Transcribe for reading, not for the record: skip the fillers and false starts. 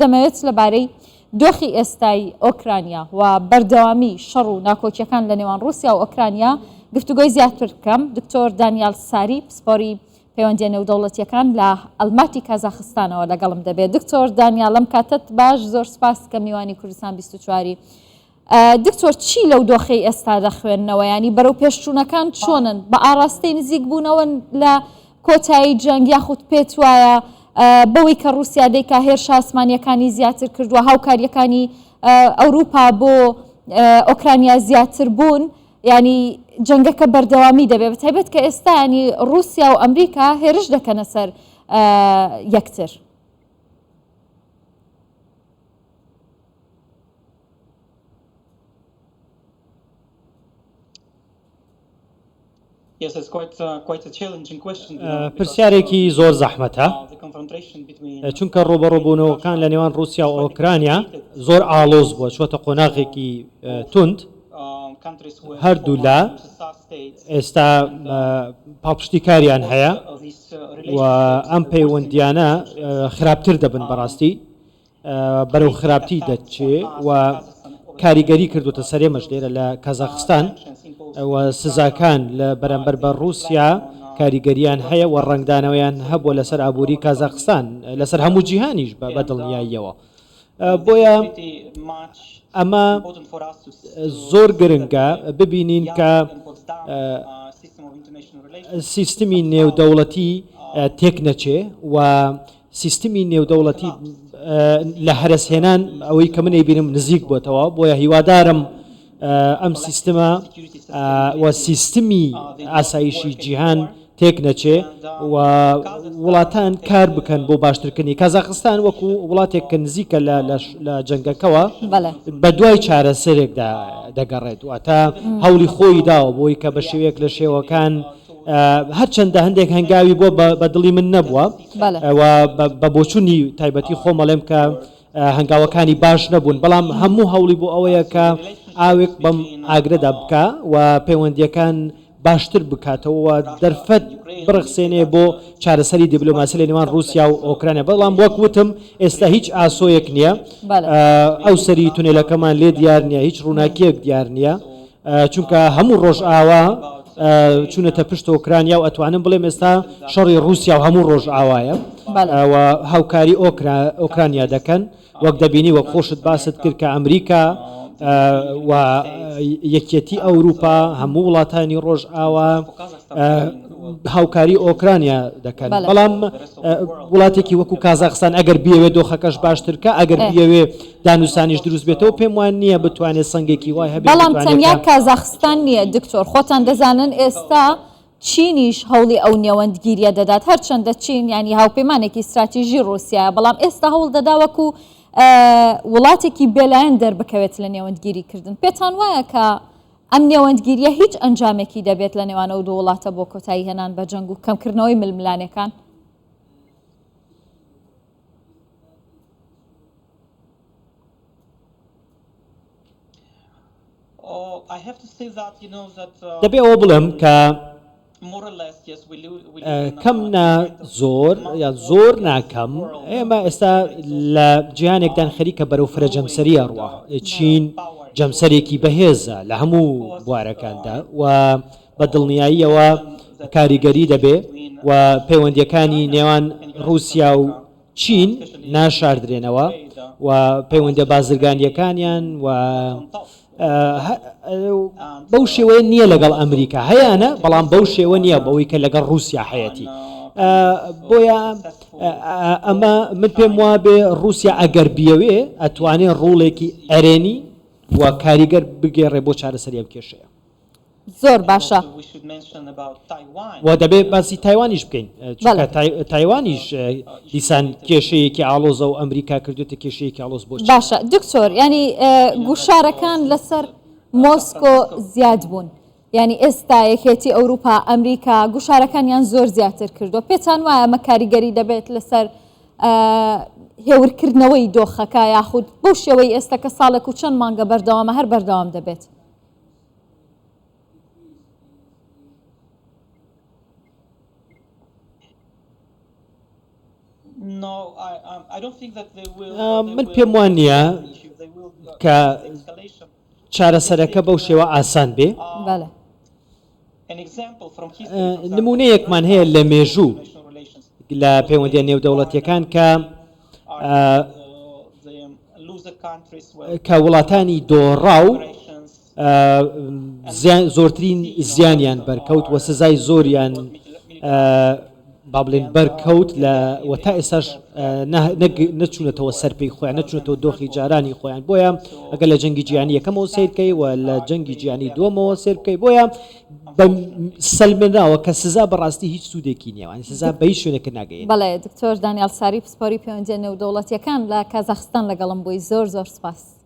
دەمەوێت لەبارەی دۆخی ئێستای ئۆکرانیا و بەردەوامی شەڕ و ناکۆچیەکان لە نێوان رووسیا و ئۆکرانیا گفتوگۆی زیاتر بکەم. دکتۆر دانیال ساری پسپۆری پەیوەندیە نێودەوڵەتیەکان لە ئەلماتی کازاخستانەوە لەگەڵم دەبێت. دکتۆر دانیال لەم کاتت باش، زۆر سپاس کە میوانی کوردستان 24. دکتۆر چی لەو دۆخەی ئێستا دەخوێننەوە؟ ینی بەرەو پێشچوونەکان چۆنن؟ بە ئاراستەی نزیک بوونەوە لە کۆتایی جەنگ یاخود پێت وایە بەوەی کە رووسیا دەیکا هێرش ئاسمانیەکانی زیاتر کردووە هاوکاریەکانی ئەوروپا بۆ ئۆکرانیا زیاتر بوون، ینی جەنگەکە بەردەوامی دەبێت بەتایبەت کە ئێستا ینی رووسیا و ئەمریکا هێرش دەکەنە سەر یەکتر. پرسیارێکی زۆر زەحمەتە، چونکە ڕۆبەڕۆبوونەوەکان لە نێوان رووسیا و ئۆکرانیا زۆر ئاڵۆز بووە، چۆتە قۆناغێکی تند. هەردوو لا ئێستا پاڵپشتیکاریان هەیە و ئەم پەیوەندیانە خراپتر دەبن، بەڕاستی بەرەو خراپتی دەچێ و کاریگەری کردوتە سەرێمەش لێرە لە کازاخستان و سزاکان لە بەرامبەر بە رووسیا کاریگەریان هەیە و ڕنگدانەوەیان هەبووە لەسەر ئابووری کازاخستان لەسەر هەموو جیهانیش بە دڵنیاییەوە. بۆیە ئەمە زۆر گرنگە ببینین کە سیستمی نێودەوڵەتی تێک نەچێ و سیستمی نێودەوڵەتی لە هەرسهێنان ئەوەی کە منەی بینم نزیک بۆتەوە. بۆیە هیوادارم ئەم سیستمە و سیستمی ئاسایشی جیهان تێک نەچێ و وڵاتان کار بکەن بۆ باشترکردنی. کازاخستان وەکو وڵاتێک کە نزیکە لە جەنگەکەوە بە دوای چارەسەرێکدا دەگەڕێت و تا هەوڵی خۆی داوە بۆی کە بە شێوەیەک لە شێوەکان هەرچەندە هەندێک هەنگاوی بۆ بە دڵی من نەبووە و بە بۆچوونی تایبەتی خۆمەڵێم کە هەنگاوەکانی باش نەبوون، بەڵام هەموو هەوڵی بۆ ئەوەیە کە ئاوێک بەم ئاگرەدا بکە و پەیوەندیەکان باشتر بکاتەوە دەرفەت بڕخسێنێ بۆ چارەسەری دیبلۆماسی لە نێوان رووسیا و ئۆکرانیا. بەڵام وەک وتم ئێستا هیچ ئاسۆیەک نییە، ئەو سەری تونێلەکەمان لێ دیار نییە، هیچ ڕووناکیەک دیار نییە، چونکە هەموو ڕۆژ ئاوا چوونەتە پشت ئۆکرانیا و ئەتوانم بڵێم ئێستا شەڕی رووسیا و هەموو ڕۆژ ئاوایە و هاوکاری ئۆکرانیا دەکەن. وەک دەبینی وەک خۆشت باست کرد کە ئەمریکا و یەکێتی ئەوروپا هەموو وڵاتانی ڕۆژ ئاوا هاوکاری ئۆکرانیا دەکەن. بەڵام وڵاتێکی وەکو کازاخستان ئەگەر بیەوێ دۆخەکەش باشترکە، ئەگەر بیەوێ دانووسانیش دروست بێتەوە، پێم وان نییە بتوانێت سنگێکی وای هەبێت. بەڵام تەنیا کازاخستان نییە دکتۆر، خۆتان دەزانن ئێستا چینیش هەوڵی ئەو نێوەندگیریە دەدات، هەرچەندە چین ینی هاوپەیمانێکی استراتیژی رووسایە، بەڵام ئێستا هەوڵ دەدا وەکو وڵاتێکی بێلایەن دەربکەوێت لە نێوەندگیریکردن. پێتان وایە کە ئەم نێوەندگیریە هیچ ئەنجامێکی دەبێت لە نێوان ئەو دوو وڵاتە بۆ کۆتایی هێنان بە جەنگ و کەمکردنەوەی ململانەکان؟ دەبێ ئەوە بڵێم کە کەم زۆر یا زۆر ناکەم ئێمە ئێستا لە جیهانێکدان خەریکە بەرەو فرە جەمسەریە ڕوە. چین جەمسەرێکی بەهێزە لە هەموو بوارەکاندا و بە دڵنیاییەوە کاریگەری دەبێ و پەیوەندیەکانی نێوان رووسیا و چین ناشاردرێنەوە و پەیوەندە بازرگانیەکانیان و بەو شێوەیە نییە لەگەڵ ئەمریکا هەیەە، بەڵام بەو شێوە نییە بەوەی کە لەگەڵ رووسیا هەیەی. بۆیە ئەمە من پێم وابێ رووسیا ئەگەر بیەوێ ئەتوانێت ڕوڵێکی ئەرێنی و کاریگەر بگێڕێ بۆ چارەسەری ئەم کێشەیە. زۆر باشە. و دەبێت باسی تایوانیش بکەین، تایوانیش دیسان کێشەیەکی ئاڵۆزە و ئەمریکا کردوێتە کێشەیەکی ئاڵۆز بۆ. باشە دکتۆر، ینی گوشارەکان لەسەر مۆسکۆ زیاد بوون، ینی ئێستا یەکێتی ئەوروپا ئەمریکا گوشارەکانیان زۆر زیاتر کردو. پێتان وایە ئەمە کاریگەری دەبێت لەسەر هێورکردنەوەی دۆخەکە یاخود بەو شێوەی ئێستا کە ساڵێک و چەند مانگە بەردەوامە هەر بەردەوام دەبێت؟ من پێم وان نییە کە چارەسەرەکە بەو شێوە ئاسان بێ. بەڵێ نمونەیەکمان هەیە لە مێژوو لە پەیوەندیە نێودەوڵەتیەکان کە وڵاتانی دۆڕاو زۆرترین زیانیان بەرکەوت و سزای زۆریان با بڵێن بەرکەوت لە وەتا ئێستاش نەچوونەتەوە سەرپەی خۆیان نەچوونەتەوە دۆخی جارانی خۆیان بۆیە ئەگەر لە جەنگی جیهانی یەکەمەوە سیرکەی و لە جەنگی جیهانی دووەمەوە سیر بکەی بۆیە بە سەلمێنراوە کە سزا بەڕاستی هیچ سوودێکی نییە سزا بە هیچ شوێنێکە ناگەین. بەڵێ دکتۆر دانیال ساری پسپۆری پەیوەندیە نێودەوڵەتیەکان لە کازاخستان لەگەڵم بووی زۆر سوپاس.